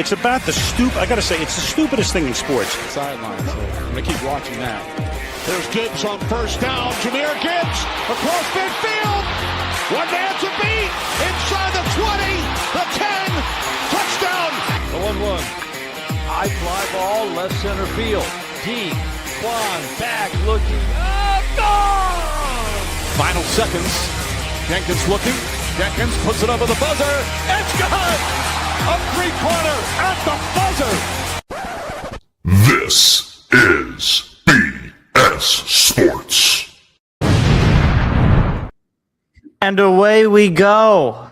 It's about the I got to say, it's the stupidest thing in sports. Sideline, so I'm going to keep watching that. There's Gibbs on first down. Jahmyr Gibbs across midfield. One man to beat. Inside the 20, the 10. Touchdown. The 1-1. High fly ball, left center field. Deep. Quan back looking. Oh, gone! Final seconds. Jenkins looking. Jenkins puts it over the buzzer. It's good! A three-pointer at the buzzer. This is BS Sports. And away we go.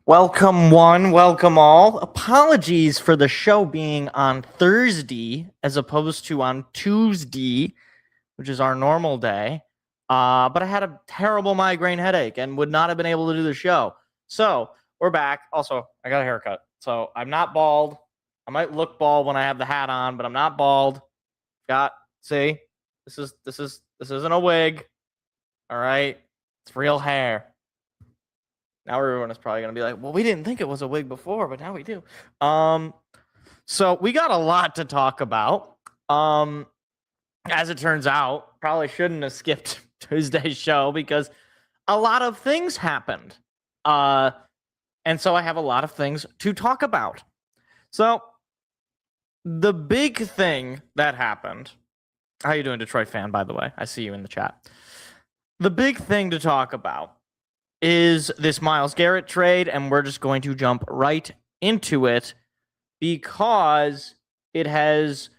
Welcome one, welcome all. Apologies for the show being on Thursday as opposed to on Tuesday, which is our normal day. But I had a terrible migraine headache and would not have been able to do the show. So we're back. Also, I got a haircut. So I'm not bald. I might look bald when I have the hat on, but I'm not bald. See? This isn't a wig. All right? It's real hair. Now everyone is probably going to be like, well, we didn't think it was a wig before, but now we do. So we got a lot to talk about. As it turns out, probably shouldn't have skipped Tuesday's show because a lot of things happened. And so I have a lot of things to talk about. So the big thing that happened, how you doing, Detroit fan, by the way? I see you in the chat. The big thing to talk about is this Myles Garrett trade, and we're just going to jump right into it because it has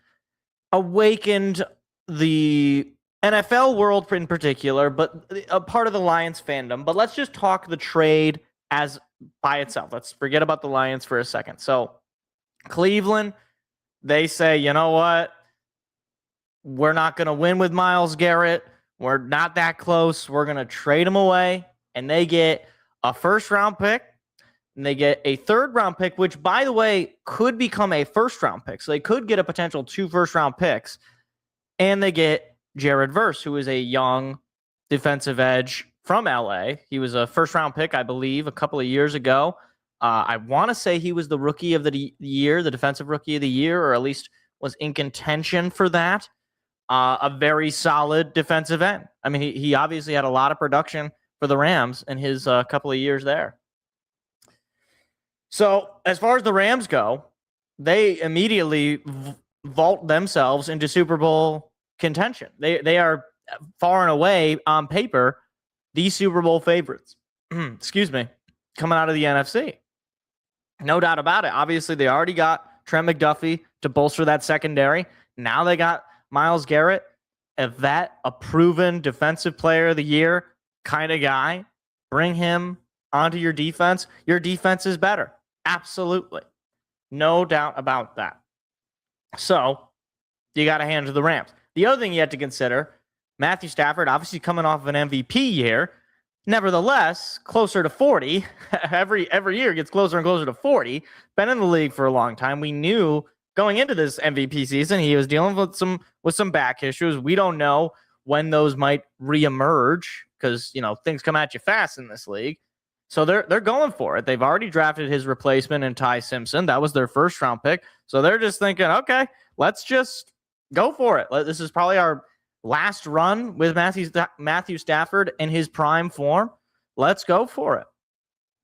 awakened the NFL world in particular, but a part of the Lions fandom. But let's just talk the trade as by itself. Let's forget about the Lions for a second. So Cleveland, they say, you know what? We're not going to win with Myles Garrett. We're not that close. We're going to trade him away. And they get a first-round pick. And they get a third-round pick, which, by the way, could become a first-round pick. So they could get a potential 2 first-round picks. And they get Jared Verse, who is a young defensive edge from LA. He was a first-round pick, I believe, a couple of years ago. I want to say he was the rookie of the year, the defensive rookie of the year, or at least was in contention for that. A very solid defensive end. I mean, he obviously had a lot of production for the Rams in his couple of years there. So as far as the Rams go, they immediately vault themselves into Super Bowl contention. They are far and away on paper the Super Bowl favorites. Excuse me, coming out of the NFC. No doubt about it. Obviously, they already got Trent McDuffie to bolster that secondary. Now they got Myles Garrett, a vet, a proven defensive player of the year kind of guy. Bring him onto your defense. Your defense is better. Absolutely. No doubt about that. So you got to hand it to the Rams. The other thing you have to consider, Matthew Stafford, obviously coming off of an MVP year, nevertheless, closer to 40. Every year gets closer and closer to 40. Been in the league for a long time. We knew going into this MVP season, he was dealing with some back issues. We don't know when those might reemerge because, things come at you fast in this league. So they're going for it. They've already drafted his replacement in Ty Simpson. That was their first round pick. So they're just thinking, okay, let's just go for it. This is probably our last run with Matthew Stafford in his prime form. Let's go for it.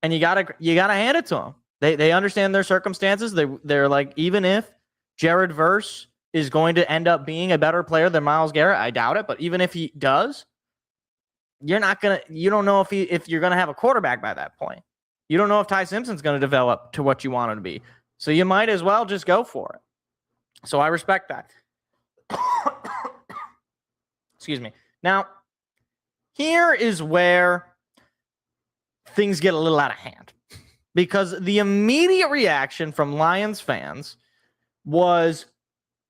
And you gotta hand it to them. They understand their circumstances. They're like, even if Jared Verse is going to end up being a better player than Myles Garrett, I doubt it. But even if he does, you don't know if you're gonna have a quarterback by that point. You don't know if Ty Simpson's gonna develop to what you want him to be. So you might as well just go for it. So I respect that. Excuse me. Now, here is where things get a little out of hand. Because the immediate reaction from Lions fans was,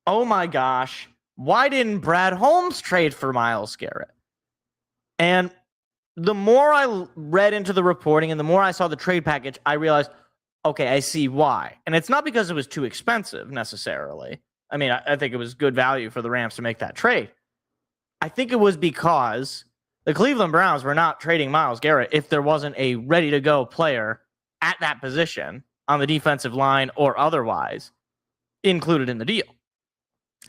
oh my gosh, why didn't Brad Holmes trade for Myles Garrett? And the more I read into the reporting and the more I saw the trade package, I realized, okay, I see why. And it's not because it was too expensive necessarily. I mean, I think it was good value for the Rams to make that trade. I think it was because the Cleveland Browns were not trading Myles Garrett if there wasn't a ready-to-go player at that position on the defensive line or otherwise included in the deal.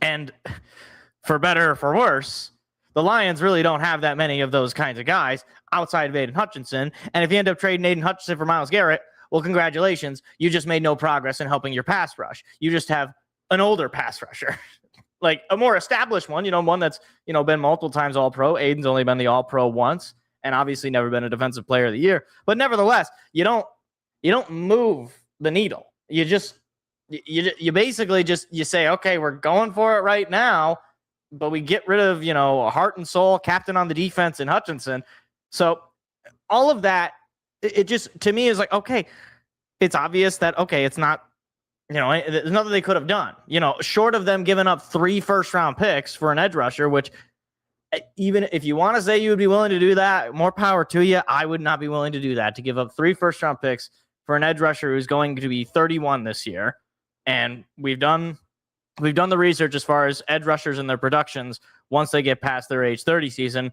And for better or for worse, the Lions really don't have that many of those kinds of guys outside of Aiden Hutchinson. And if you end up trading Aiden Hutchinson for Myles Garrett, well, congratulations. You just made no progress in helping your pass rush. You just have an older pass rusher, like a more established one, one that's, been multiple times All-Pro. Aiden's only been the All-Pro once and obviously never been a Defensive Player of the Year. But nevertheless, you don't move the needle. You basically you say, okay, we're going for it right now, but we get rid of, a heart and soul captain on the defense in Hutchinson. So all of that, it just, to me, is like, okay, it's obvious that, okay, it's not, there's nothing they could have done, short of them giving up 3 first-round picks for an edge rusher, which even if you want to say you would be willing to do that, more power to you. I would not be willing to do that, to give up 3 first-round picks for an edge rusher who's going to be 31 this year. And we've done the research as far as edge rushers and their productions. Once they get past their age 30 season,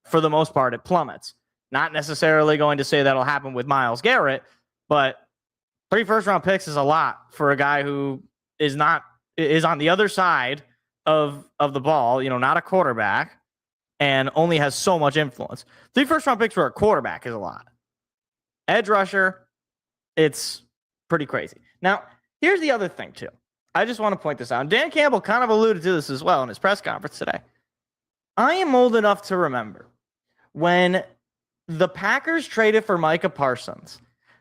for the most part, it plummets. Not necessarily going to say that'll happen with Myles Garrett, but 3 first-round picks is a lot for a guy who is on the other side of the ball, not a quarterback, and only has so much influence. 3 first-round picks for a quarterback is a lot. Edge rusher, it's pretty crazy. Now, here's the other thing, too. I just want to point this out. Dan Campbell kind of alluded to this as well in his press conference today. I am old enough to remember when the Packers traded for Micah Parsons,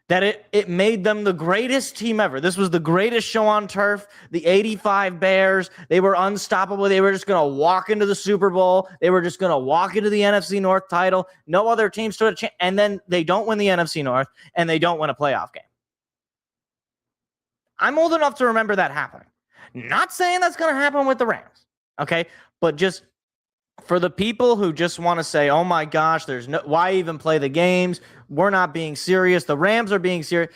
that it made them the greatest team ever. This was the greatest show on turf. The 85 Bears, they were unstoppable. They were just going to walk into the Super Bowl. They were just going to walk into the NFC North title. No other team stood a chance. And then they don't win the NFC North, and they don't win a playoff game. I'm old enough to remember that happening. Not saying that's going to happen with the Rams, okay? But just for the people who just want to say, oh my gosh, why even play the games? We're not being serious. The Rams are being serious.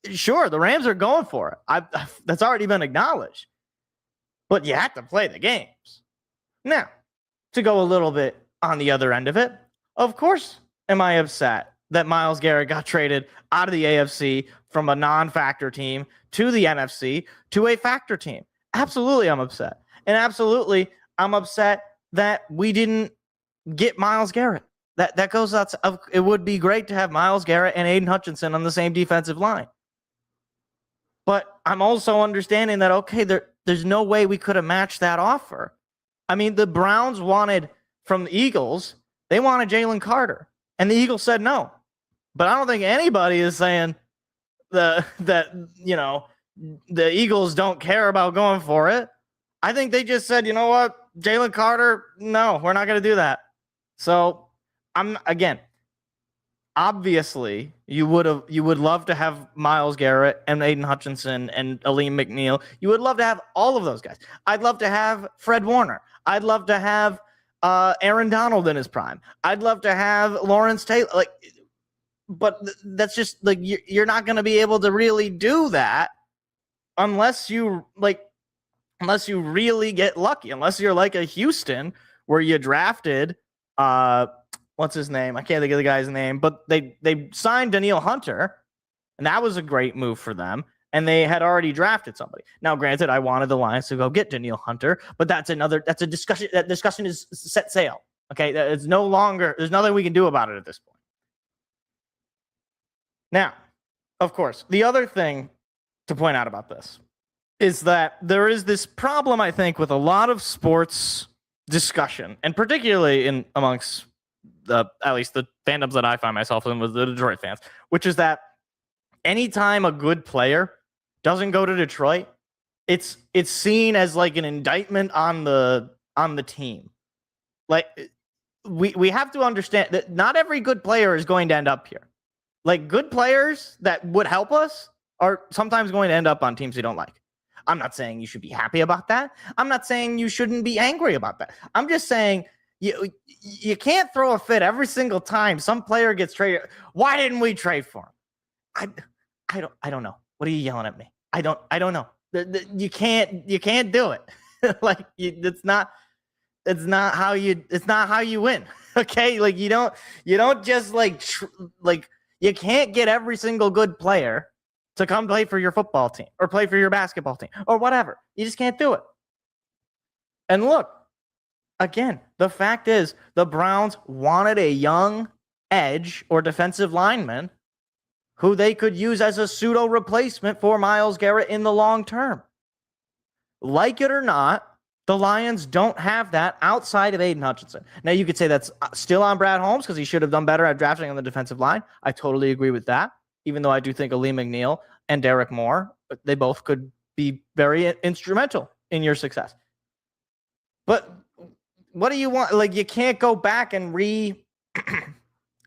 Sure, the Rams are going for it. That's already been acknowledged. But you have to play the games. Now, to go a little bit on the other end of it, of course am I upset that Myles Garrett got traded out of the AFC from a non-factor team to the NFC to a factor team. Absolutely, I'm upset. And absolutely, I'm upset that we didn't get Myles Garrett. That goes out. It would be great to have Myles Garrett and Aiden Hutchinson on the same defensive line. But I'm also understanding that, okay, there's no way we could have matched that offer. I mean, the Browns wanted from the Eagles, they wanted Jalen Carter, and the Eagles said no. But I don't think anybody is saying that the Eagles don't care about going for it. I think they just said, you know what, Jalen Carter, no, we're not going to do that. So obviously you would love to have Myles Garrett and Aiden Hutchinson and Aleem McNeil. You would love to have all of those guys. I'd love to have Fred Warner. I'd love to have Aaron Donald in his prime. I'd love to have Lawrence Taylor. But that's just you're not going to be able to really do that unless you really get lucky, unless you're like a Houston where you drafted, what's his name? I can't think of the guy's name, but they signed Danielle Hunter, and that was a great move for them. And they had already drafted somebody. Now, granted, I wanted the Lions to go get Danielle Hunter, but that's a discussion. That discussion is set sail. Okay. It's no longer, there's nothing we can do about it at this point. Now, of course, the other thing to point out about this is that there is this problem, I think, with a lot of sports discussion, and particularly amongst at least the fandoms that I find myself in with the Detroit fans, which is that anytime a good player doesn't go to Detroit, it's seen as like an indictment on the team. Like we have to understand that not every good player is going to end up here. Like, good players that would help us are sometimes going to end up on teams we don't like. I'm not saying you should be happy about that. I'm not saying you shouldn't be angry about that. I'm just saying you can't throw a fit every single time some player gets traded. Why didn't we trade for him? I don't know. What are you yelling at me? I don't know. You can't do it. It's not how you win. Okay? Like you don't just you can't get every single good player to come play for your football team or play for your basketball team or whatever. You just can't do it. And look, again, the fact is the Browns wanted a young edge or defensive lineman who they could use as a pseudo replacement for Myles Garrett in the long term. Like it or not, the Lions don't have that outside of Aiden Hutchinson. Now, you could say that's still on Brad Holmes because he should have done better at drafting on the defensive line. I totally agree with that, even though I do think Ali McNeil and Derek Moore, they both could be very instrumental in your success. But what do you want? Like, you can't go back and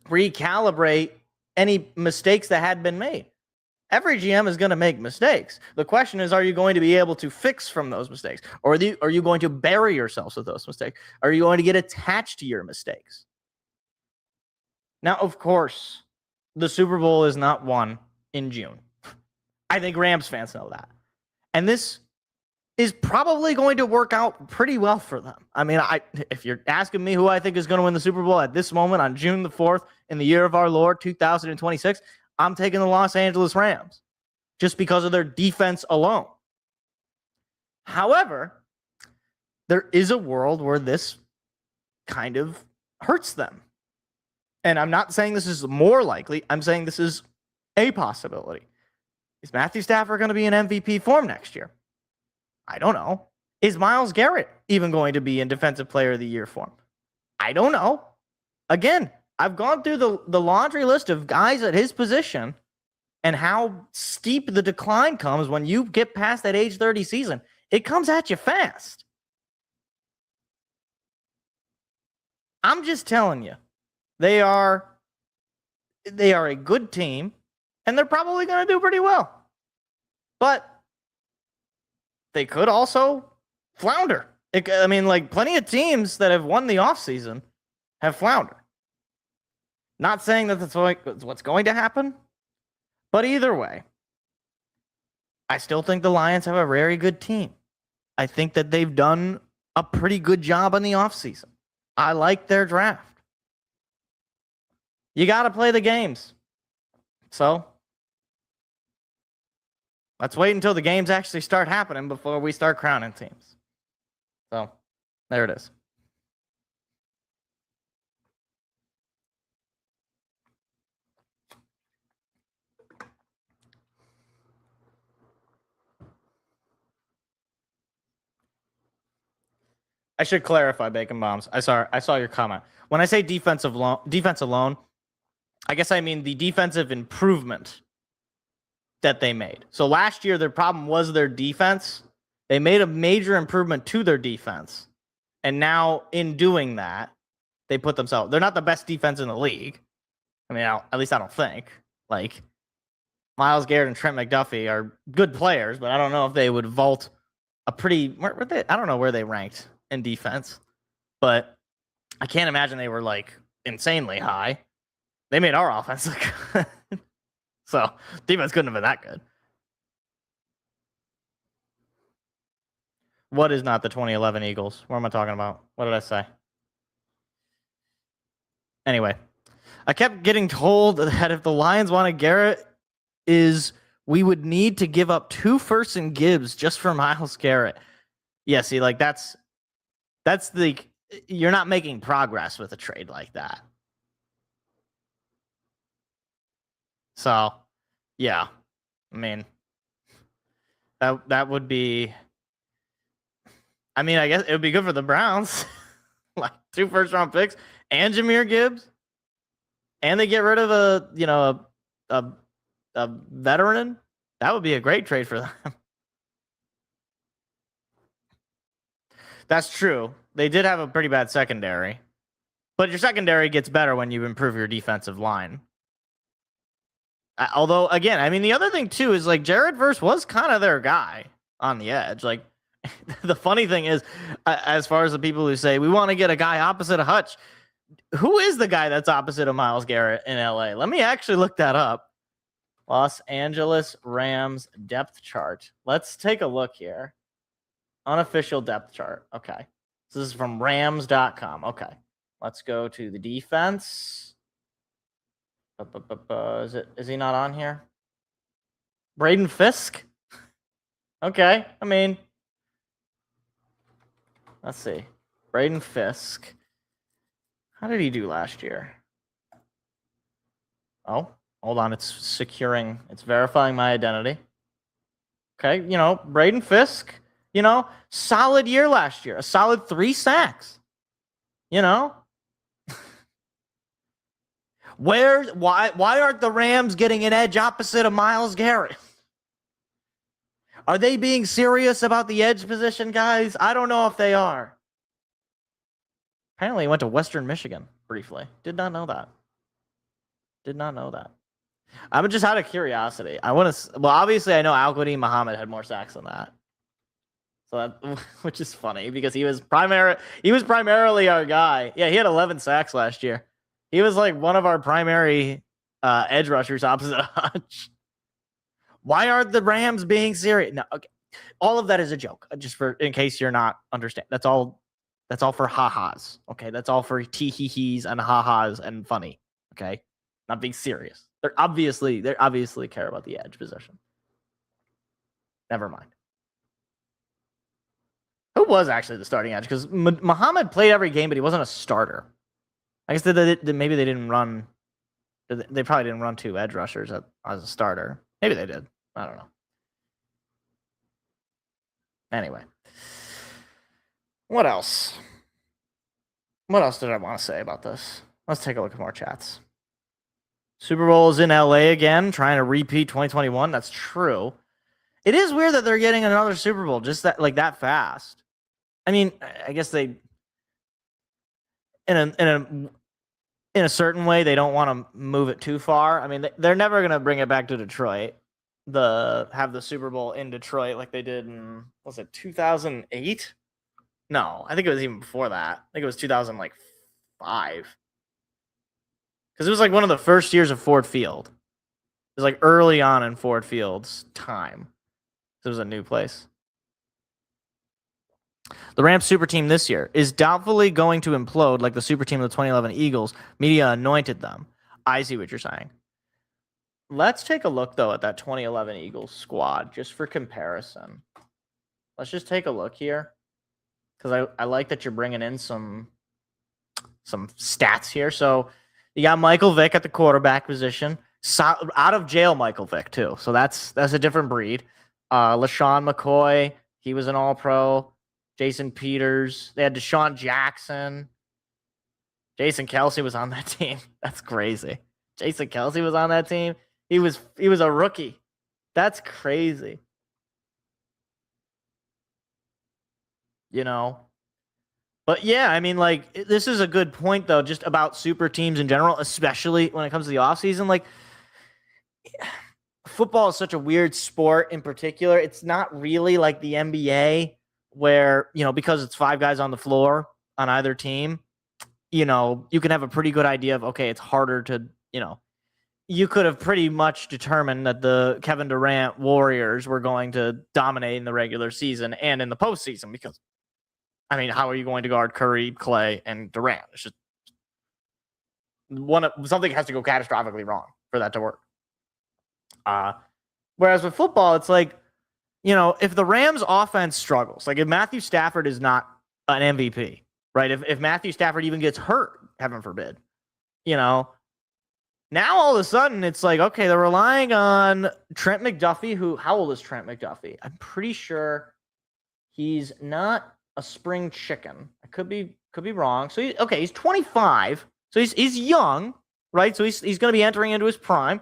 recalibrate any mistakes that had been made. Every GM is going to make mistakes. The question is, are you going to be able to fix from those mistakes? Or are you going to bury yourselves with those mistakes? Are you going to get attached to your mistakes? Now, of course, the Super Bowl is not won in June. I think Rams fans know that. And this is probably going to work out pretty well for them. I mean, if you're asking me who I think is going to win the Super Bowl at this moment on June the 4th in the year of our Lord, 2026, I'm taking the Los Angeles Rams just because of their defense alone. However, there is a world where this kind of hurts them. And I'm not saying this is more likely. I'm saying this is a possibility. Is Matthew Stafford going to be in MVP form next year? I don't know. Is Myles Garrett even going to be in Defensive Player of the Year form? I don't know. Again, I've gone through the laundry list of guys at his position and how steep the decline comes when you get past that age 30 season. It comes at you fast. I'm just telling you, they are a good team, and they're probably going to do pretty well. But they could also flounder. Plenty of teams that have won the offseason have floundered. Not saying that that's what's going to happen, but either way, I still think the Lions have a very good team. I think that they've done a pretty good job in the offseason. I like their draft. You got to play the games. So let's wait until the games actually start happening before we start crowning teams. So there it is. I should clarify, Bacon Bombs. I saw your comment. When I say defense alone, I guess I mean the defensive improvement that they made. So last year, their problem was their defense. They made a major improvement to their defense. And now in doing that, they put themselves, they're not the best defense in the league. I mean, at least I don't think. Like, Myles Garrett and Trent McDuffie are good players, but I don't know if they would vault a pretty, I don't know where they ranked in defense, but I can't imagine they were like insanely high. They made our offense look good. So defense couldn't have been that good. What is not the 2011 Eagles? What am I talking about? What did I say? Anyway, I kept getting told that if the Lions wanted Garrett, we would need to give up 2 firsts and Gibbs just for Myles Garrett. Yeah, see, like that's you're not making progress with a trade like that. So, yeah, I mean, that would be. I mean, I guess it would be good for the Browns, like 2 first-round picks and Jahmyr Gibbs, and they get rid of a veteran. That would be a great trade for them. That's true. They did have a pretty bad secondary, but your secondary gets better when you improve your defensive line. Although, again, I mean, the other thing too is like Jared Verse was kind of their guy on the edge. Like, the funny thing is, as far as the people who say we want to get a guy opposite of Hutch, who is the guy that's opposite of Myles Garrett in LA? Let me actually look that up. Los Angeles Rams depth chart. Let's take a look here. Unofficial depth chart. Okay. So this is from Rams.com. Okay. Let's go to the defense. Is he not on here? Braden Fisk? Okay, I mean, let's see. Braden Fisk. How did he do last year? Oh, hold on. It's verifying my identity. Okay, Braden Fisk, solid year last year. A solid 3 sacks. Why aren't the Rams getting an edge opposite of Myles Garrett? Are they being serious about the edge position, guys? I don't know if they are. Apparently, he went to Western Michigan briefly. Did not know that. I'm just out of curiosity. Obviously, I know Al-Qadim Muhammad had more sacks than that. So that, which is funny because he was primarily our guy. Yeah, he had 11 sacks last year. He was like one of our primary edge rushers opposite Hodge. Why aren't the Rams being serious? No, okay. All of that is a joke. Just in case you're not understanding. That's all for ha-has. Okay, that's all for tee-hee-hees and ha-has and funny. Okay, not being serious. They obviously care about the edge position. Never mind. Who was actually the starting edge? Because Muhammad played every game, but he wasn't a starter. I guess maybe they didn't run. They probably didn't run 2 edge rushers as a starter. Maybe they did. I don't know. Anyway, what else? What else did I want to say about this? Let's take a look at more chats. Super Bowl is in LA again, trying to repeat 2021. That's true. It is weird that they're getting another Super Bowl just that fast. I mean, I guess they in a certain way they don't want to move it too far. I mean, they're never going to bring it back to Detroit. Have the Super Bowl in Detroit like they did in 2008? No, I think it was even before that. I think it was 2005. Because it was like one of the first years of Ford Field. It was like early on in Ford Field's time. It was a new place. The Rams super team this year is doubtfully going to implode like the super team of the 2011 Eagles. Media anointed them. I see what you're saying. Let's take a look, though, at that 2011 Eagles squad, just for comparison. Let's just take a look here. Because I like that you're bringing in some stats here. So you got Michael Vick at the quarterback position. Out of jail Michael Vick, too. So that's a different breed. LaShawn McCoy, he was an all-pro. Jason Peters. They had Deshaun Jackson. Jason Kelsey was on that team. That's crazy. Jason Kelsey was on that team. He was a rookie. That's crazy. But yeah, I mean, this is a good point, though, just about super teams in general, especially when it comes to the offseason. Football is such a weird sport in particular. It's not really like the NBA where, because it's 5 guys on the floor on either team, you can have a pretty good idea of, okay, it's harder to, you could have pretty much determined that the Kevin Durant Warriors were going to dominate in the regular season and in the postseason because, how are you going to guard Curry, Clay, and Durant? It's just something has to go catastrophically wrong for that to work. Whereas with football, it's like, if the Rams offense struggles, like if Matthew Stafford is not an MVP, right? If Matthew Stafford even gets hurt, heaven forbid, now all of a sudden it's like, okay, they're relying on Trent McDuffie, how old is Trent McDuffie? I'm pretty sure he's not a spring chicken. I could be wrong. So he's 25. So he's young, right? So he's going to be entering into his prime.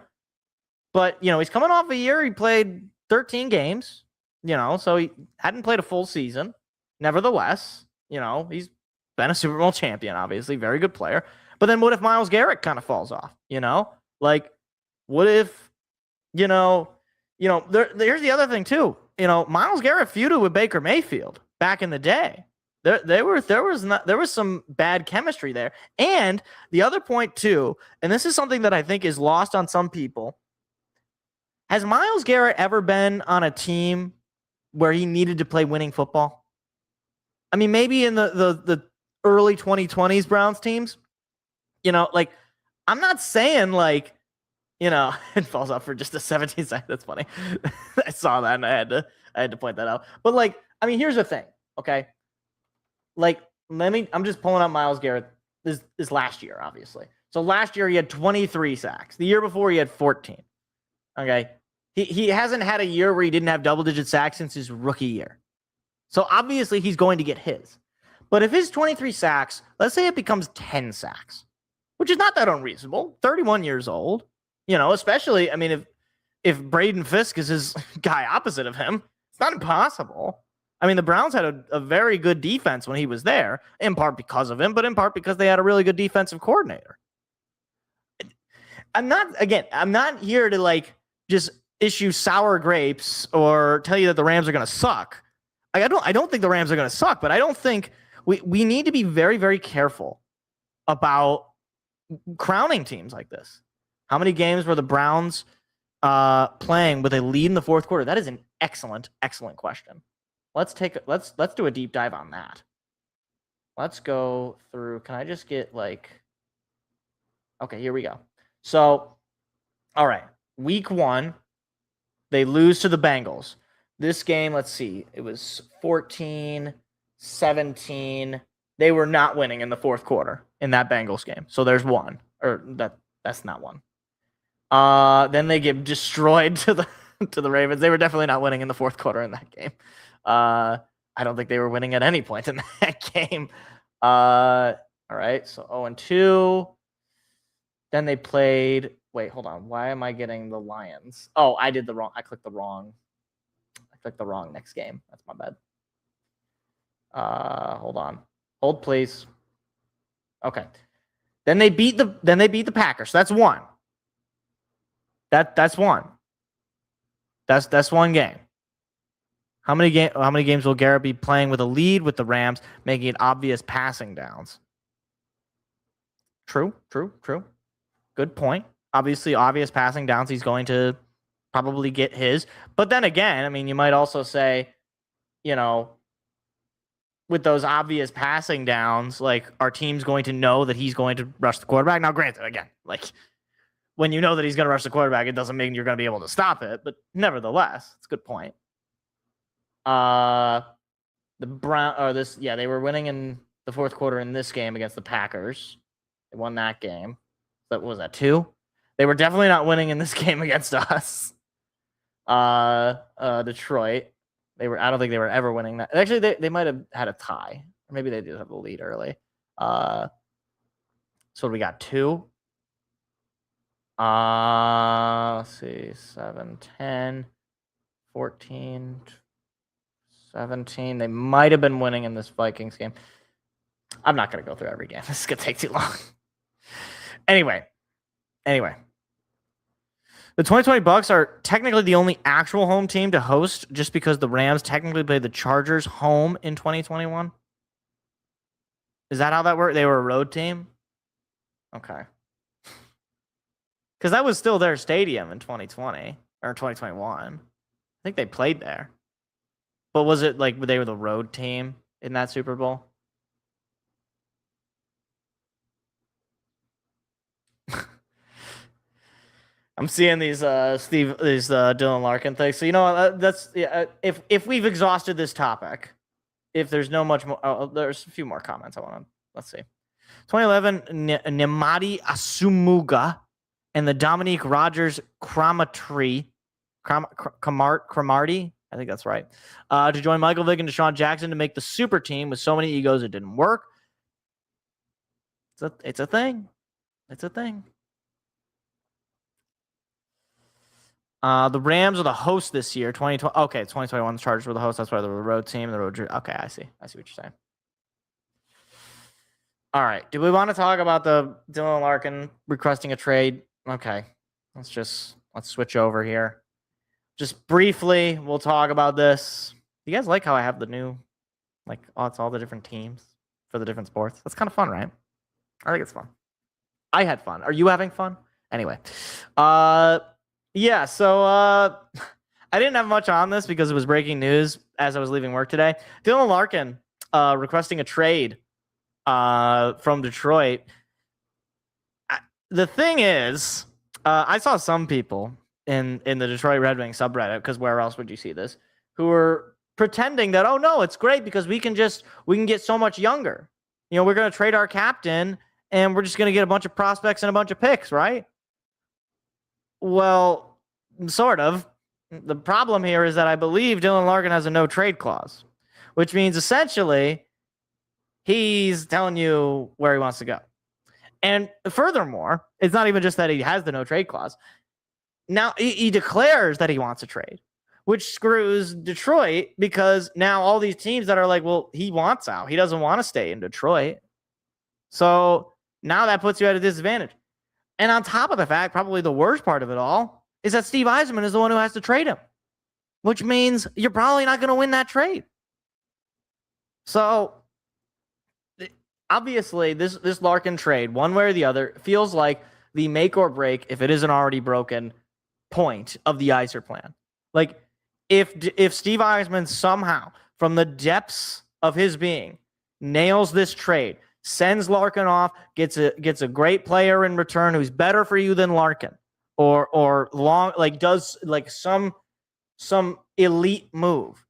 But, he's coming off a year. He played 13 games, so he hadn't played a full season. Nevertheless, he's been a Super Bowl champion, obviously. Very good player. But then what if Myles Garrett kind of falls off, what if, here's the other thing too. Myles Garrett feuded with Baker Mayfield back in the day. There was some bad chemistry there. And the other point too, and this is something that I think is lost on some people. Has Myles Garrett ever been on a team where he needed to play winning football? Maybe in the early 2020s Browns teams, I'm not saying it falls off for just a 17 second. That's funny. I saw that and I had to point that out. But like, I mean, here's the thing, okay? Like, I'm just pulling up Myles Garrett this last year, obviously. So last year he had 23 sacks. The year before he had 14. Okay. He hasn't had a year where he didn't have double-digit sacks since his rookie year. So obviously he's going to get his. But if his 23 sacks, let's say it becomes 10 sacks, which is not that unreasonable, 31 years old, especially, I mean, if Braden Fisk is his guy opposite of him, it's not impossible. I mean, the Browns had a very good defense when he was there, in part because of him, but in part because they had a really good defensive coordinator. I'm not here to like just issue sour grapes or tell you that the Rams are going to suck. I don't think the Rams are going to suck, but I don't think we need to be very, very careful about crowning teams like this. How many games were the Browns playing with a lead in the fourth quarter? That is an excellent, excellent question. Let's do a deep dive on that. Let's go through. Can I just get okay, here we go. So, all right, week 1, they lose to the Bengals. This game, let's see, it was 14-17. They were not winning in the fourth quarter in that Bengals game. So there's one, or that's not one. Then they get destroyed to the Ravens. They were definitely not winning in the fourth quarter in that game. I don't think they were winning at any point in that game. All right, so 0-2. Then they played. Wait, hold on. Why am I getting the Lions? Oh, I clicked the wrong next game. That's my bad. Hold on. Hold, please. Okay. Then they beat the Packers. That's one. That's one. That's one game. How many games will Garrett be playing with a lead with the Rams, making it obvious passing downs? True. Good point. Obviously, obvious passing downs, he's going to probably get his. But then again, I mean, you might also say, with those obvious passing downs, like, our team's going to know that he's going to rush the quarterback. Now, granted, again, like, when you know that he's going to rush the quarterback, it doesn't mean you're going to be able to stop it. But nevertheless, it's a good point. They were winning in the fourth quarter in this game against the Packers. They won that game. What was that, 2? They were definitely not winning in this game against us. Detroit. I don't think they were ever winning that. Actually, they might have had a tie. Or maybe they did have a lead early. So we got 2. Let's see. 7, 10, 14, 17. They might have been winning in this Vikings game. I'm not going to go through every game. This is going to take too long. Anyway. The 2020 Bucs are technically the only actual home team to host just because the Rams technically played the Chargers home in 2021. Is that how that worked? They were a road team? Okay. Because that was still their stadium in 2020 or 2021. I think they played there. But was it like they were the road team in that Super Bowl? I'm seeing these Dylan Larkin things. So if we've exhausted this topic, if there's no much more, there's a few more comments I want to. Let's see. 2011 Nemadi Asumuga and the Dominique Rogers Cromartie, I think that's right, to join Michael Vick and Deshaun Jackson to make the super team with so many egos it didn't work. It's a thing. It's a thing. The Rams are the host this year. 2020. Okay, 2021. The Chargers were the host. That's why they were the road team. Okay, I see what you're saying. All right. Do we want to talk about the Dylan Larkin requesting a trade? Okay, let's switch over here. Just briefly, we'll talk about this. You guys like how I have the new, it's all the different teams for the different sports? That's kind of fun, right? I think it's fun. I had fun. Are you having fun? Anyway, yeah, so I didn't have much on this because it was breaking news as I was leaving work today. Dylan Larkin requesting a trade from Detroit. The thing is, I saw some people in the Detroit Red Wings subreddit, because where else would you see this, who were pretending that, oh no, it's great because we can get so much younger. We're going to trade our captain and we're just going to get a bunch of prospects and a bunch of picks, right? Well, sort of. The problem here is that I believe Dylan Larkin has a no trade clause, which means essentially he's telling you where he wants to go. And furthermore, it's not even just that he has the no trade clause. Now he declares that he wants a trade, which screws Detroit, because now all these teams that are like, well, he wants out. He doesn't want to stay in Detroit. So now that puts you at a disadvantage. And on top of the fact, probably the worst part of it all is that Steve Yzerman is the one who has to trade him, which means you're probably not going to win that trade. So obviously, this Larkin trade, one way or the other, feels like the make or break, if it isn't already broken, point of the Yzer plan. Like, if Steve Yzerman somehow, from the depths of his being, nails this trade, sends Larkin off, gets a great player in return who's better for you than Larkin, or long, like, does like some elite move,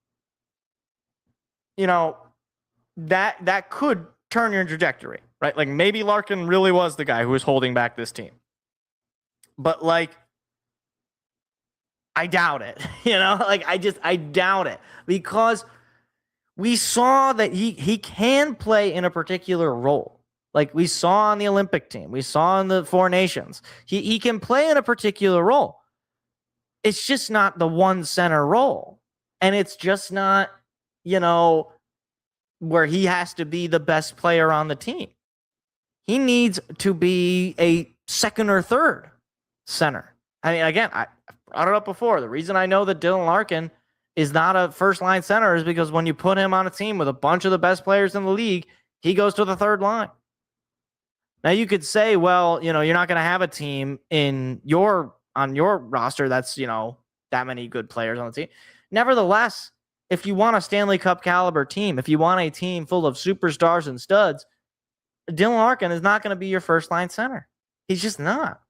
that could turn your trajectory, right? Like, maybe Larkin really was the guy who was holding back this team. But, like, I doubt it. I doubt it, because we saw that he can play in a particular role. Like we saw on the Olympic team, we saw in the Four Nations. He can play in a particular role. It's just not the one center role. And it's just not, where he has to be the best player on the team. He needs to be a second or third center. I mean, again, I brought it up before. The reason I know that Dylan Larkin is not a first-line center is because when you put him on a team with a bunch of the best players in the league, he goes to the third line. Now, you could say, well, you're not going to have a team on your roster that's, that many good players on the team. Nevertheless, if you want a Stanley Cup caliber team, if you want a team full of superstars and studs, Dylan Larkin is not going to be your first-line center. He's just not.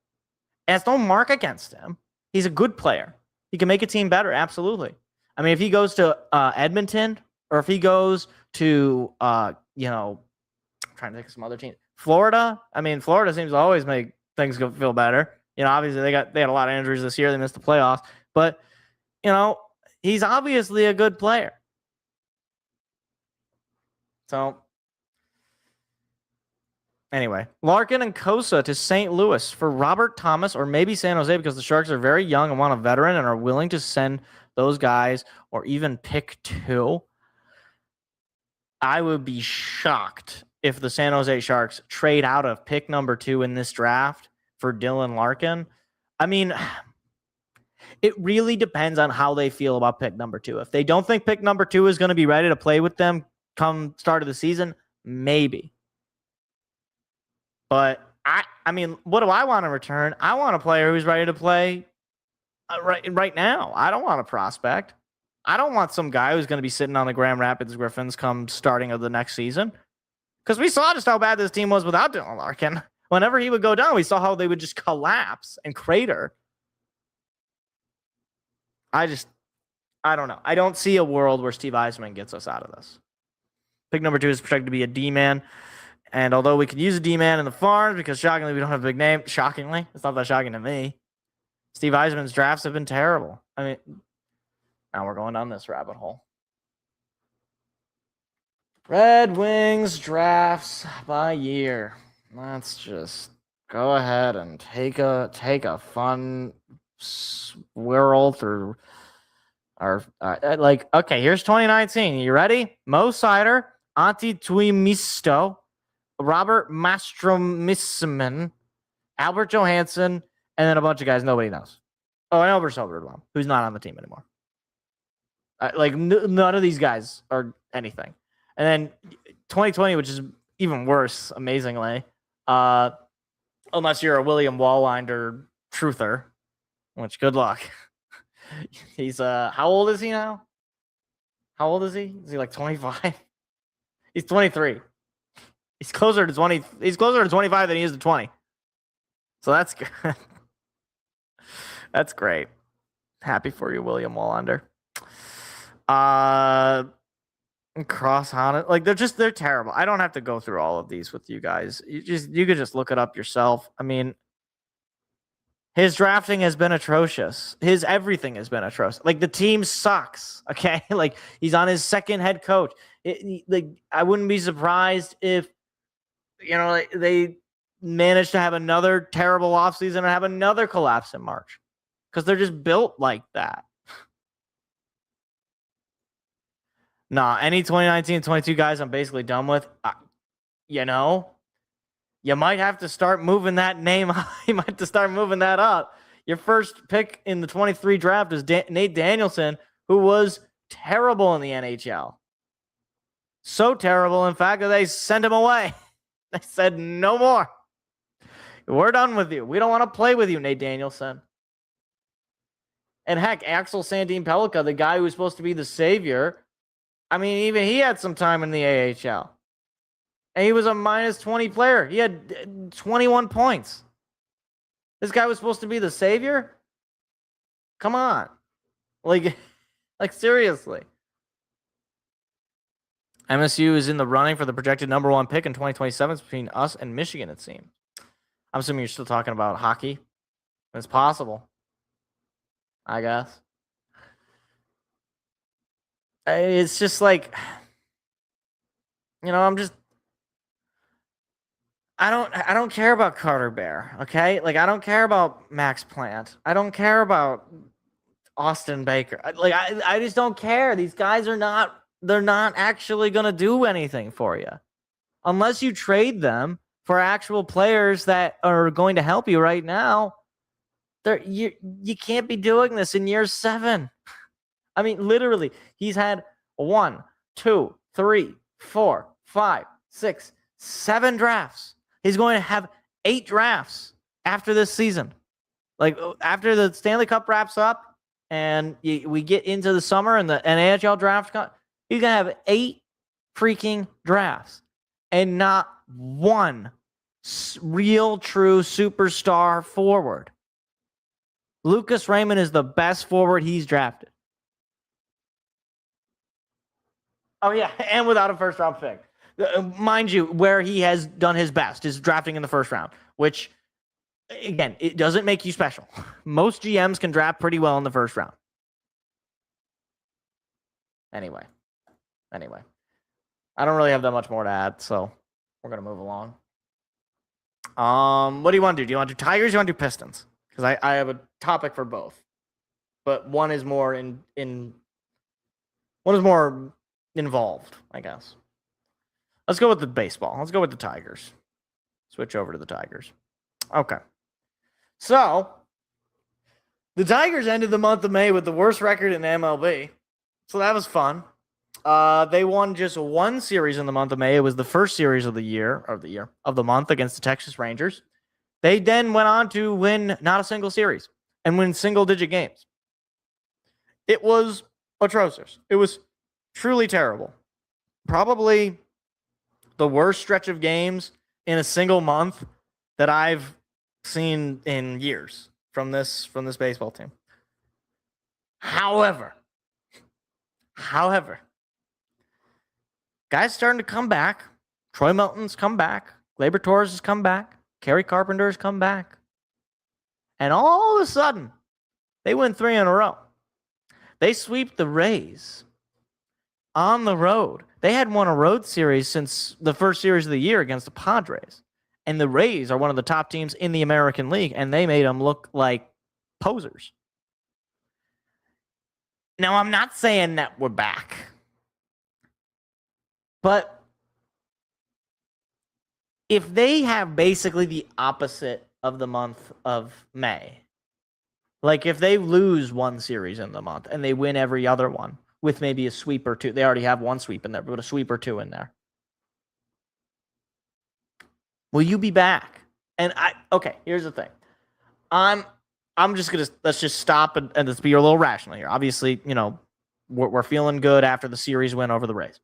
And it's no mark against him. He's a good player. He can make a team better, absolutely. I mean, if he goes to Edmonton, or if he goes to, I'm trying to think of some other team, Florida. I mean, Florida seems to always make things feel better. Obviously they had a lot of injuries this year. They missed the playoffs, but he's obviously a good player. So anyway, Larkin and Kosa to St. Louis for Robert Thomas, or maybe San Jose, because the Sharks are very young and want a veteran and are willing to send those guys, or even pick 2. I would be shocked if the San Jose Sharks trade out of pick number 2 in this draft for Dylan Larkin. I mean, it really depends on how they feel about pick number 2. If they don't think pick number 2 is going to be ready to play with them come start of the season, maybe. But I mean, what do I want in return? I want a player who's ready to play right now. I don't want a prospect. I don't want some guy who's going to be sitting on the Grand Rapids Griffins come starting of the next season. Because we saw just how bad this team was without Dylan Larkin. Whenever he would go down, we saw how they would just collapse and crater. I don't know. I don't see a world where Steve Yzerman gets us out of this. Pick number 2 is projected to be a D-man. And although we could use a D-man in the farms, because shockingly we don't have a big name. Shockingly. It's not that shocking to me. Steve Yzerman's drafts have been terrible. I mean, now we're going down this rabbit hole. Red Wings drafts by year. Let's just go ahead and take a fun swirl through our okay, here's 2019. You ready? Mo Sider, Antti Tuimisto, Robert Mastromisman, Albert Johansson, and then a bunch of guys nobody knows. Oh, and Albert Soderblom, who's not on the team anymore. None of these guys are anything. And then 2020, which is even worse, amazingly, unless you're a William Wallinder truther, which good luck. He's how old is he now? How old is he? Is he like 25? He's 23. He's closer to 20. He's closer to 25 than he is to 20. So that's good. That's great. Happy for you, William Wallander. Cross Honda, like they're terrible. I don't have to go through all of these with you guys. You could just look it up yourself. I mean, his drafting has been atrocious. His everything has been atrocious. Like the team sucks. Okay, like he's on his second head coach. I wouldn't be surprised if they managed to have another terrible offseason and have another collapse in March because they're just built like that. Nah, any 2019-22 guys I'm basically done with. You might have to start moving that name. You might have to start moving that up. Your first pick in the 23 draft is Nate Danielson, who was terrible in the NHL. So terrible, in fact, that they sent him away. They said, no more. We're done with you. We don't want to play with you, Nate Danielson. And heck, Axel Sandin Pellikka, the guy who was supposed to be the savior, I mean, even he had some time in the AHL. And he was a minus 20 player. He had 21 points. This guy was supposed to be the savior? Come on. Like seriously. MSU is in the running for the projected number 1 pick in 2027 between us and Michigan, it seems. I'm assuming you're still talking about hockey. It's possible, I guess. It's just like, I don't care about Carter Bear, okay? Like, I don't care about Max Plant. I don't care about Austin Baker. I just don't care. These guys they're not actually going to do anything for you. Unless you trade them for actual players that are going to help you right now. You can't be doing this in year 7. I mean, literally, he's had 1, 2, 3, 4, 5, 6, 7 drafts. He's going to have 8 drafts after this season. Like, after the Stanley Cup wraps up and we get into the summer and the NHL draft, he's going to have 8 freaking drafts and not one real, true superstar forward. Lucas Raymond is the best forward he's drafted. Oh, yeah, and without a first-round pick. Mind you, where he has done his best is drafting in the first round, which, again, it doesn't make you special. Most GMs can draft pretty well in the first round. Anyway. I don't really have that much more to add, so we're going to move along. What do you want to do? Do you want to do Tigers or do you want to do Pistons? Because I have a topic for both. But one is more involved, I guess. Let's go with the baseball. Let's go with the Tigers. Switch over to the Tigers. Okay. So, the Tigers ended the month of May with the worst record in MLB. So that was fun. They won just one series in the month of May. It was the first series of the month against the Texas Rangers. They then went on to win not a single series and win single-digit games. It was atrocious. It was truly terrible. Probably the worst stretch of games in a single month that I've seen in years from this baseball team. However, guys starting to come back. Troy Melton's come back. Gleyber Torres has come back. Kerry Carpenter has come back. And all of a sudden, they win 3 in a row. They sweep the Rays on the road. They had won a road series since the first series of the year against the Padres. And the Rays are one of the top teams in the American League, and they made them look like posers. Now, I'm not saying that we're back. But if they have basically the opposite of the month of May, like if they lose one series in the month and they win every other one with maybe a sweep or two, they already have one sweep in there, but a sweep or two in there. Will you be back? And okay, here's the thing. I'm just going to, let's just stop and let's be a little rational here. Obviously, we're feeling good after the series win over the Rays.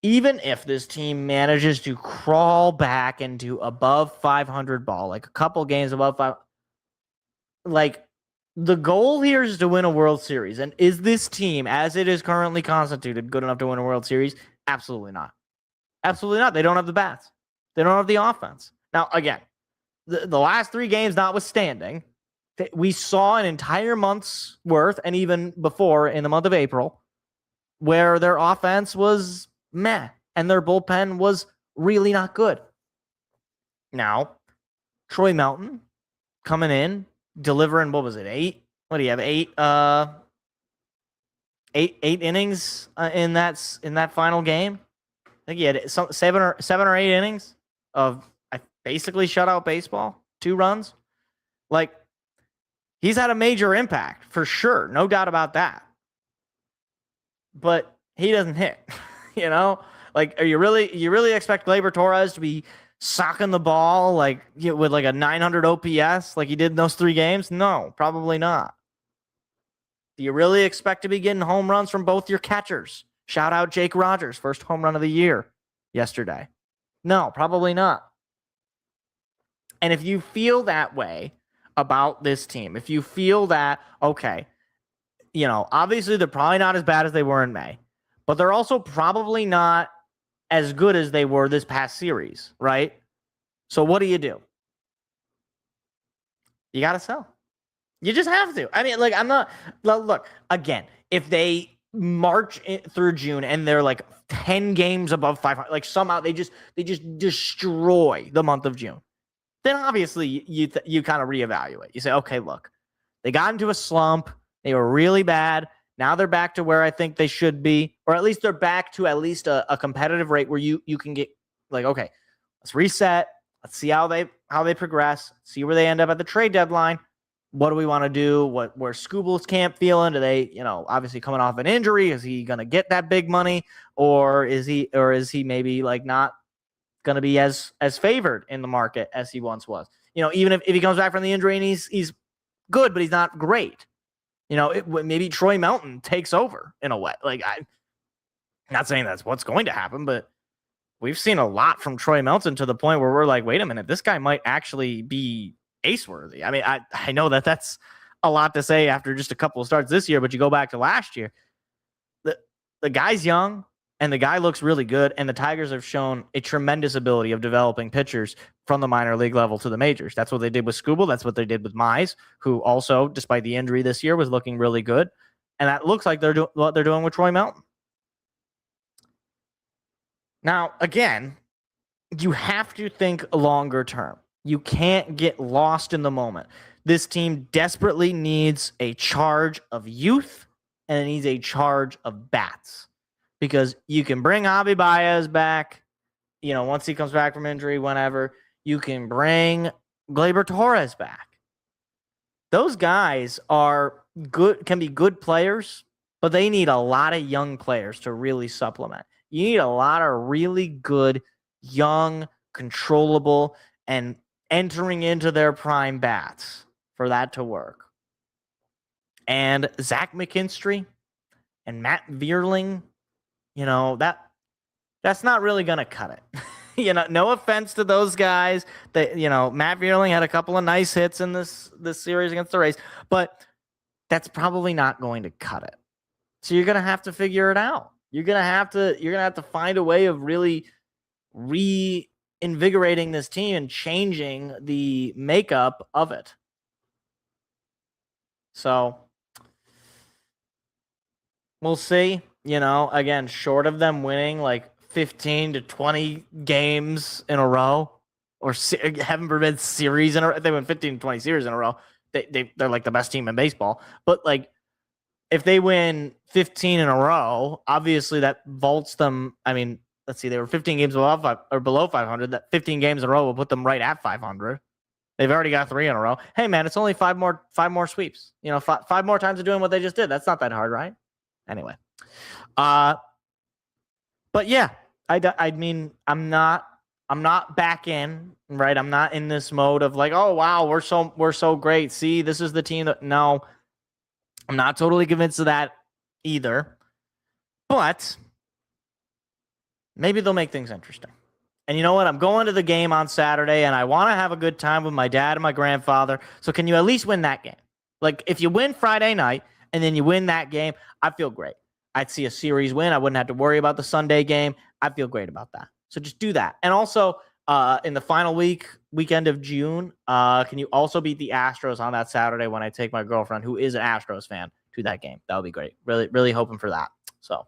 Even if this team manages to crawl back into above 500 ball, like a couple games above 500, like the goal here is to win a World Series. And is this team, as it is currently constituted, good enough to win a World Series? Absolutely not. Absolutely not. They don't have the bats. They don't have the offense. Now, again, the last 3 games notwithstanding, we saw an entire month's worth, and even before in the month of April, where their offense was meh and their bullpen was really not good. Now, Troy Melton coming in, delivering, what was it, 8? What do you have, 8 innings in that final game? I think he had 7 or 8 innings of basically shutout baseball, 2 runs. Like, he's had a major impact for sure, no doubt about that. But he doesn't hit, you know? Like, you really expect Gleyber Torres to be socking the ball like with like a 900 OPS like he did in those 3 games? No, probably not. Do you really expect to be getting home runs from both your catchers? Shout out Jake Rogers, first home run of the year yesterday. No, probably not. And if you feel that way about this team, if you feel that, okay, you know, obviously they're probably not as bad as they were in May, but they're also probably not as good as they were this past series, right? So what do? You got to sell. You just have to. I mean, like, I'm not, look, again, if they march through June and they're like 10 games above 500, like somehow they just destroy the month of June, then obviously you kind of reevaluate. You say, okay, look, they got into a slump. They were really bad. Now they're back to where I think they should be, or at least they're back to at least a competitive rate where you can get like, okay, let's reset. Let's see how they progress. See where they end up at the trade deadline. What do we want to do? Where Scooble's camp feeling? Do they, you know, obviously coming off an injury? Is he going to get that big money, or is he maybe like not going to be as favored in the market as he once was? You know, even if he comes back from the injury and he's good, but he's not great. You know, maybe Troy Melton takes over in a way. Like, I'm not saying that's what's going to happen, but we've seen a lot from Troy Melton to the point where we're like, wait a minute, this guy might actually be ace-worthy. I mean, I know that's a lot to say after just a couple of starts this year, but you go back to last year, the guy's young, and the guy looks really good, and the Tigers have shown a tremendous ability of developing pitchers from the minor league level to the majors. That's what they did with Scooble. That's what they did with Myles, who also, despite the injury this year, was looking really good. And that looks like what they're doing with Troy Melton. Now, again, you have to think longer term. You can't get lost in the moment. This team desperately needs a charge of youth, and it needs a charge of bats. Because you can bring Javi Baez back, you know, once he comes back from injury, whenever. You can bring Gleyber Torres back. Those guys are good, can be good players, but they need a lot of young players to really supplement. You need a lot of really good, young, controllable, and entering into their prime bats for that to work. And Zach McKinstry and Matt Vierling, you know, that's not really going to cut it. You know, no offense to those guys. You know, Matt Vierling had a couple of nice hits in this series against the Rays, but that's probably not going to cut it. So you're going to have to figure it out. You're going to have to find a way of really reinvigorating this team and changing the makeup of it. So we'll see. You know, again, short of them winning like 15 to 20 games in a row, or heaven forbid series in a row. If they win 15 to 20 series in a row, they're like the best team in baseball. But like, if they win 15 in a row, obviously that vaults them. I mean, let's see, they were 15 games below 500. That 15 games in a row will put them right at 500. They've already got 3 in a row. Hey man, it's only 5 more sweeps. You know, 5 more times of doing what they just did. That's not that hard, right? Anyway. But yeah, I mean, I'm not back in, right? I'm not in this mode of like, oh wow, we're so great. See, this is the team that, no, I'm not totally convinced of that either. But maybe they'll make things interesting. And you know what? I'm going to the game on Saturday, and I want to have a good time with my dad and my grandfather. So can you at least win that game? Like, if you win Friday night and then you win that game, I feel great. I'd see a series win. I wouldn't have to worry about the Sunday game. I feel great about that. So just do that. And also, in the final weekend of June, can you also beat the Astros on that Saturday when I take my girlfriend, who is an Astros fan, to that game? That would be great. Really, really hoping for that. So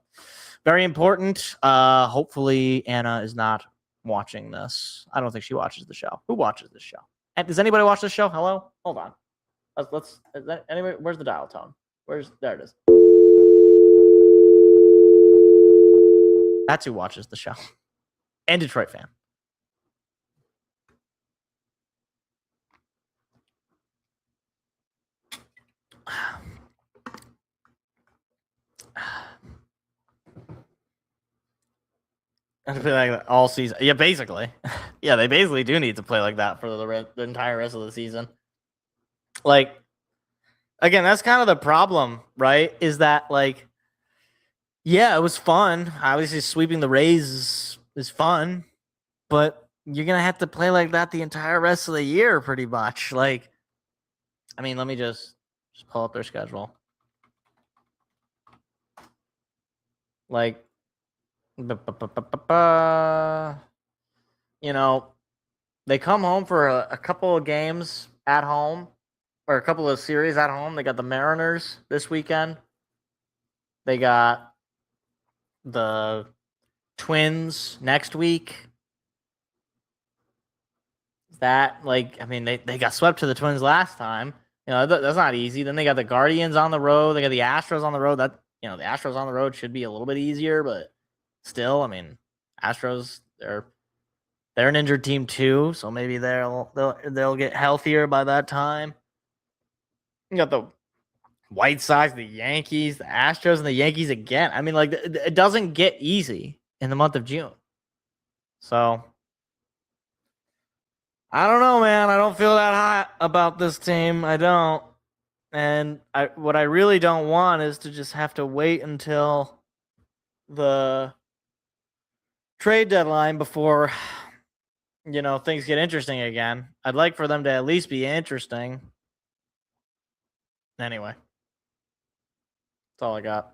very important. Hopefully Anna is not watching this. I don't think she watches the show. Who watches this show? And does anybody watch this show? Hello? Hold on. Let's is that anyway? Where's the dial tone? There it is. That's who watches the show. And Detroit fan. I feel like all season. Yeah, basically. Yeah, they basically do need to play like that for the entire rest of the season. Like, again, that's kind of the problem, right? Is that, like, yeah, it was fun. Obviously, sweeping the Rays is fun, but you're going to have to play like that the entire rest of the year, pretty much. Like, I mean, let me just pull up their schedule. Like, you know, they come home for a couple of games at home, or a couple of series at home. They got the Mariners this weekend. They got the Twins next week. That, like, I mean, they got swept to the Twins last time. You know, that's not easy. Then they got the Guardians on the road. They got the Astros on the road. That, you know, the Astros on the road should be a little bit easier, but still, I mean, Astros, they're an injured team too, so maybe they'll get healthier by that time. You got the White Sox, the Yankees, the Astros, and the Yankees again. I mean, like, it doesn't get easy in the month of June. So, I don't know, man. I don't feel that hot about this team. I don't. And what I really don't want is to just have to wait until the trade deadline before, you know, things get interesting again. I'd like for them to at least be interesting. Anyway, that's all I got.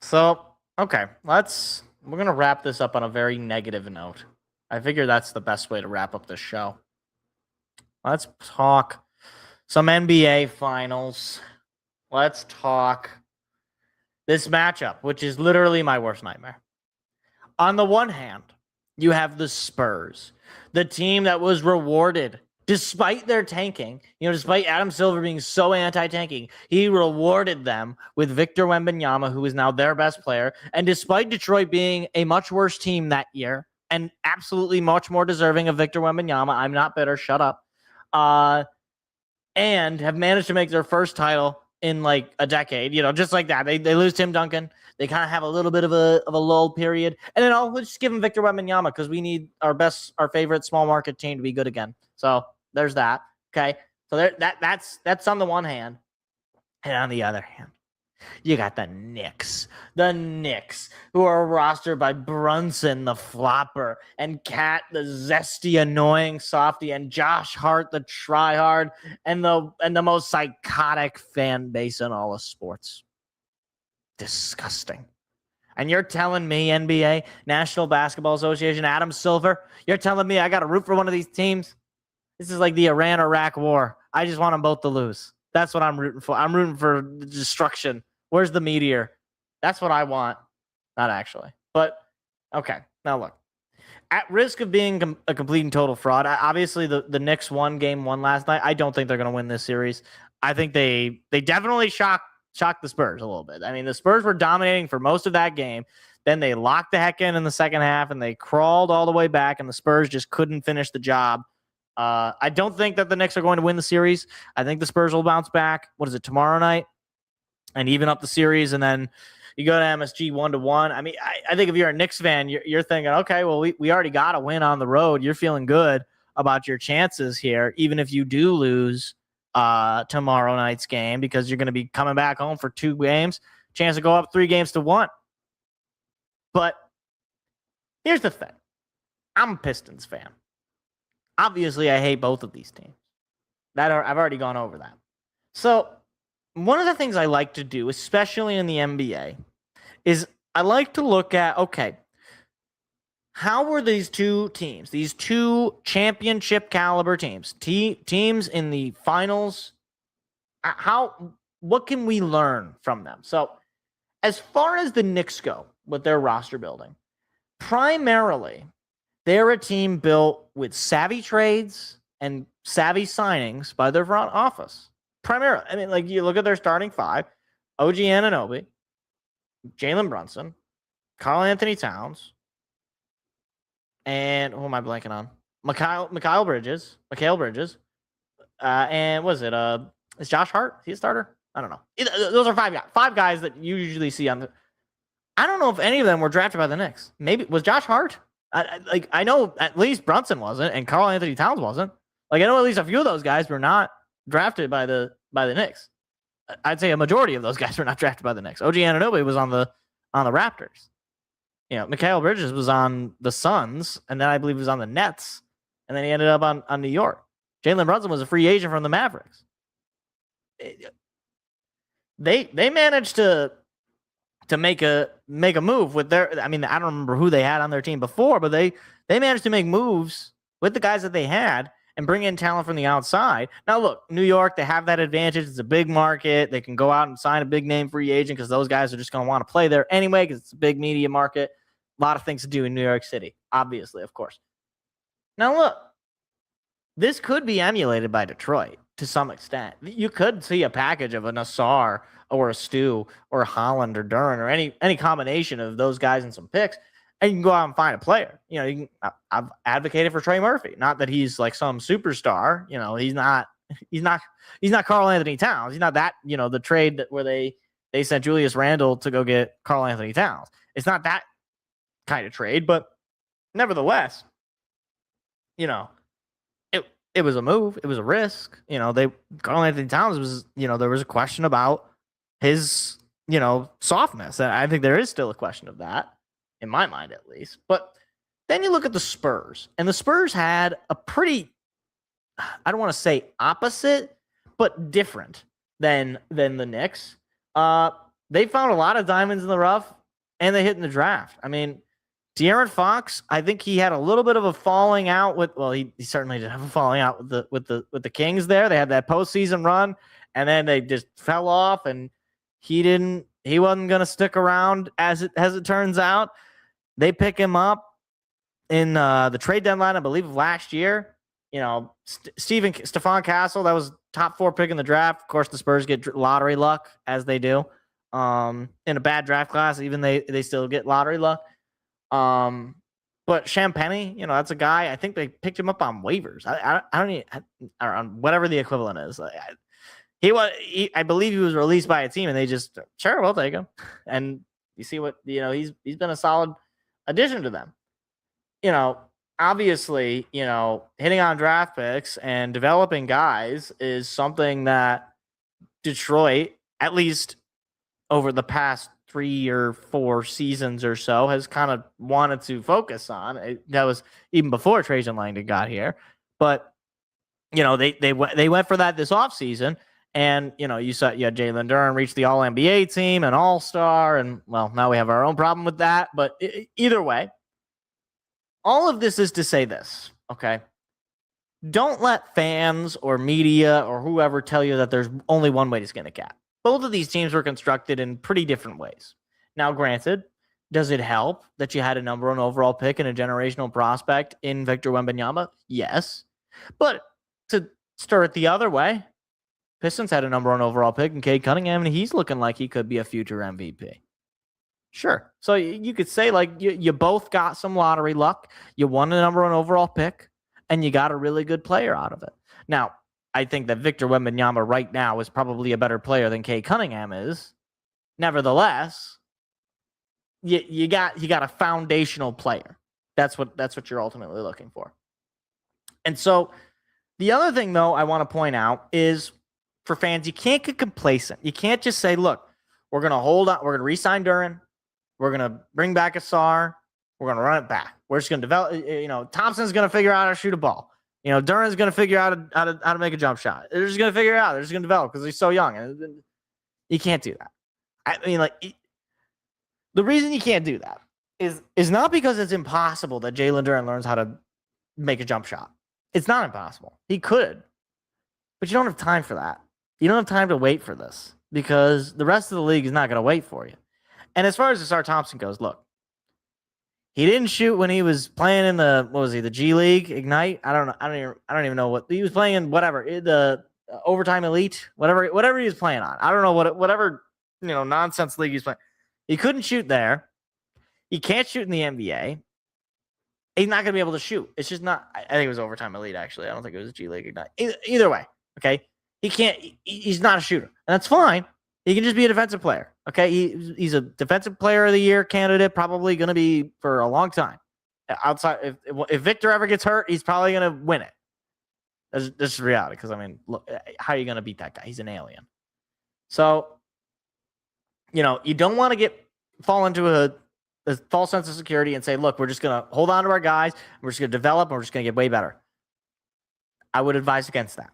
So, okay, we're going to wrap this up on a very negative note. I figure that's the best way to wrap up this show. Let's talk some NBA finals. Let's talk this matchup, which is literally my worst nightmare. On the one hand, you have the Spurs, the team that was rewarded despite their tanking. You know, despite Adam Silver being so anti-tanking, he rewarded them with Victor Wembanyama, who is now their best player. And despite Detroit being a much worse team that year and absolutely much more deserving of Victor Wembanyama, I'm not bitter, shut up, and have managed to make their first title in like a decade, you know, just like that. They lose Tim Duncan. They kind of have a little bit of a lull period. And then I'll just give them Victor Wembanyama because we need our favorite small market team to be good again. So there's that. Okay. So that's on the one hand. And on the other hand, you got the Knicks. The Knicks, who are rostered by Brunson, the flopper, and Cat, the zesty, annoying softy, and Josh Hart, the tryhard, and the most psychotic fan base in all of sports. Disgusting. And you're telling me, NBA, National Basketball Association, Adam Silver, you're telling me I got to root for one of these teams? This is like the Iran-Iraq war. I just want them both to lose. That's what I'm rooting for. I'm rooting for destruction. Where's the meteor? That's what I want. Not actually. But, okay. Now look. At risk of being a complete and total fraud, obviously the Knicks won game one last night. I don't think they're going to win this series. I think they definitely shocked the Spurs a little bit. I mean, the Spurs were dominating for most of that game. Then they locked the heck in the second half, and they crawled all the way back, and the Spurs just couldn't finish the job. I don't think that the Knicks are going to win the series. I think the Spurs will bounce back. What is it, tomorrow night? And even up the series, and then you go to MSG 1-1. I mean, I think if you're a Knicks fan, you're thinking, okay, well, we already got a win on the road. You're feeling good about your chances here, even if you do lose tomorrow night's game, because you're going to be coming back home for 2 games. Chance to go up 3-1. But here's the thing. I'm a Pistons fan. Obviously, I hate both of these teams. I've already gone over that. So one of the things I like to do, especially in the NBA, is I like to look at, okay, how were these two teams, these two championship caliber teams, teams in the finals, what can we learn from them? So as far as the Knicks go with their roster building, primarily, they're a team built with savvy trades and savvy signings by their front office. Primarily, I mean, like you look at their starting five: OG Anunoby, Jalen Brunson, Karl Anthony Towns, and who am I blanking on? Mikal Bridges, and was it is Josh Hart? Is he a starter? I don't know. Those are five guys that you usually see on the. I don't know if any of them were drafted by the Knicks. Maybe was Josh Hart? I know at least Brunson wasn't, and Karl Anthony Towns wasn't. Like I know at least a few of those guys were not drafted by the Knicks. I'd say a majority of those guys were not drafted by the Knicks. OG Anunoby was on the Raptors. You know, Mikal Bridges was on the Suns, and then I believe he was on the Nets, and then he ended up on New York. Jalen Brunson was a free agent from the Mavericks. They managed to make a move with their. I mean, I don't remember who they had on their team before, but they managed to make moves with the guys that they had and bring in talent from the outside. Now, look, New York, they have that advantage. It's a big market. They can go out and sign a big name free agent because those guys are just going to want to play there anyway because it's a big media market. A lot of things to do in New York City, obviously, of course. Now, look, this could be emulated by Detroit to some extent. You could see a package of a Nassar or a Stu or a Holland or Duran or any combination of those guys and some picks, and you can go out and find a player. You know, I've advocated for Trey Murphy. Not that he's like some superstar. You know, he's not Karl Anthony Towns. He's not that. You know, the trade where they sent Julius Randle to go get Karl Anthony Towns. It's not that kind of trade, but nevertheless, you know, it was a move. It was a risk. You know, Karl Anthony Towns was. You know, there was a question about his, you know, softness, and I think there is still a question of that. In my mind, at least. But then you look at the Spurs, and the Spurs had a pretty, I don't want to say opposite, but different than the Knicks. They found a lot of diamonds in the rough, and they hit in the draft. I mean, De'Aaron Fox, I think he had a little bit of a falling out with. Well, he certainly did have a falling out with the Kings. There, they had that postseason run, and then they just fell off, and he wasn't going to stick around as it turns out. They pick him up in the trade deadline, I believe, of last year. You know, Stephon Castle, that was top 4 pick in the draft. Of course, the Spurs get lottery luck, as they do. In a bad draft class, even they still get lottery luck. But Champagnie, you know, that's a guy. I think they picked him up on waivers. I don't whatever the equivalent is. I believe he was released by a team, and they just sure we'll take him. And you see what he's been a solid addition to them. You know, obviously, you know, hitting on draft picks and developing guys is something that Detroit, at least over the past 3 or 4 seasons or so, has kind of wanted to focus on. That was even before Trajan Langdon got here. But, you know, they went for that this offseason. And, you know, you had Jalen Duran reach the All-NBA team, an All-Star, and, well, now we have our own problem with that. But either way, all of this is to say this, okay? Don't let fans or media or whoever tell you that there's only one way to skin a cat. Both of these teams were constructed in pretty different ways. Now, granted, does it help that you had a number 1 overall pick and a generational prospect in Victor Wembanyama? Yes. But to stir it the other way, Pistons had a number 1 overall pick in Cade Cunningham, and he's looking like he could be a future MVP. Sure. So you could say, like, you both got some lottery luck. You won a number 1 overall pick, and you got a really good player out of it. Now, I think that Victor Wembanyama right now is probably a better player than Cade Cunningham is. Nevertheless, you got a foundational player. That's what you're ultimately looking for. And so the other thing, though, I want to point out is for fans, you can't get complacent. You can't just say, look, we're going to hold on. We're going to re-sign Duran. We're going to bring back Asar. We're going to run it back. We're just going to develop. Thompson's going to figure out how to shoot a ball. Duran's going to figure out how to make a jump shot. They're just going to figure it out. They're just going to develop because he's so young. And you can't do that. I mean, the reason you can't do that is not because it's impossible that Jalen Duran learns how to make a jump shot. It's not impossible. He could. But you don't have time for that. You don't have time to wait for this because the rest of the league is not going to wait for you. And as far as Asar Thompson goes, look, he didn't shoot when he was playing in the G League Ignite. I don't even know what he was playing in. Whatever the overtime elite, whatever he was playing on. I don't know whatever nonsense league he's playing. He couldn't shoot there. He can't shoot in the NBA. He's not going to be able to shoot. It's just not. I think it was overtime elite. Actually, I don't think it was G League Ignite. Either way, okay. He can't. He's not a shooter, and that's fine. He can just be a defensive player. Okay, he's a defensive player of the year candidate, probably going to be for a long time. Outside, if Victor ever gets hurt, he's probably going to win it. That's just reality. Because I mean, look, how are you going to beat that guy? He's an alien. So, you don't want to fall into a false sense of security and say, look, we're just going to hold on to our guys. We're just going to develop. And we're just going to get way better. I would advise against that.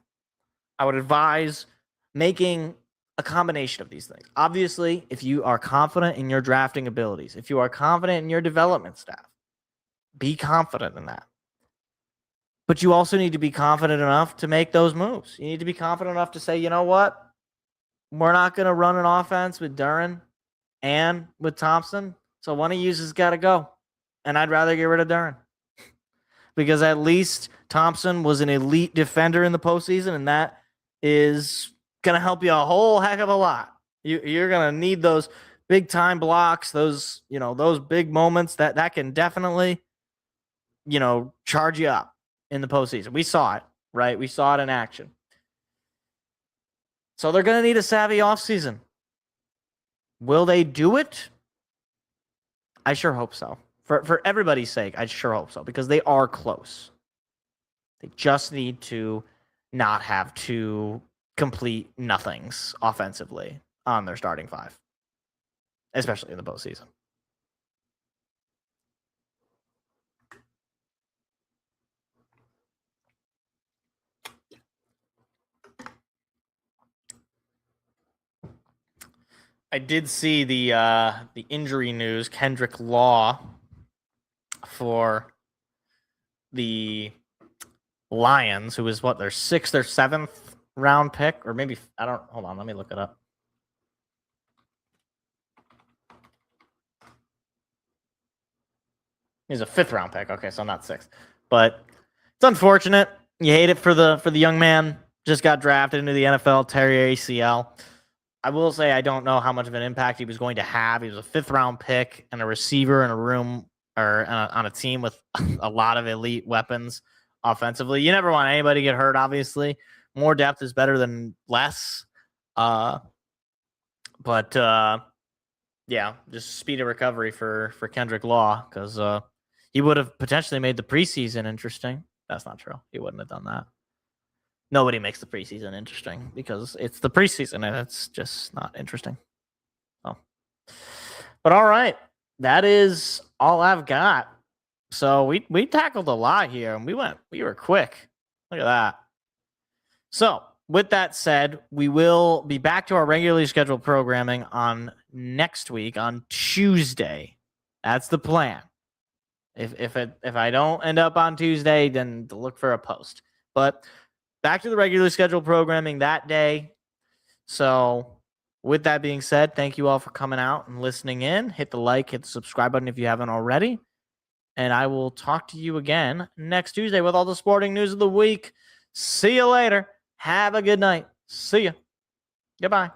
I would advise making a combination of these things. Obviously, if you are confident in your drafting abilities, if you are confident in your development staff, be confident in that. But you also need to be confident enough to make those moves. You need to be confident enough to say, you know what? We're not going to run an offense with Duran and with Thompson. So one of you's has got to go. And I'd rather get rid of Duran. Because at least Thompson was an elite defender in the postseason, and that is going to help you a whole heck of a lot. You're going to need those big time blocks, those big moments that can definitely, charge you up in the postseason. We saw it, right? We saw it in action. So they're going to need a savvy offseason. Will they do it? I sure hope so. For everybody's sake, I sure hope so, because they are close. They just need to not have two complete nothings offensively on their starting five, especially in the postseason. I did see the injury news. Kendrick Law for the Lions, who is their 6th or 7th round pick, or maybe hold on, let me look it up. He's a 5th round pick. Okay, so not 6th, but it's unfortunate. You hate it for the young man. Just got drafted into the NFL, Terry ACL. I will say I don't know how much of an impact he was going to have. He was a 5th round pick and a receiver in a room or on a team with a lot of elite weapons offensively. You never want anybody to get hurt, obviously. More depth is better than less. But just speed of recovery for Kendrick Law, because he would have potentially made the preseason interesting. That's not true. He wouldn't have done that. Nobody makes the preseason interesting because it's the preseason and it's just not interesting. Oh, but all right, that is all I've got. So we tackled a lot here and we were quick. Look at that. So with that said, we will be back to our regularly scheduled programming on next week on Tuesday. That's the plan. If I don't end up on Tuesday, then to look for a post. But back to the regularly scheduled programming that day. So with that being said, thank you all for coming out and listening in. Hit the like, hit the subscribe button if you haven't already. And I will talk to you again next Tuesday with all the sporting news of the week. See you later. Have a good night. See ya. Goodbye.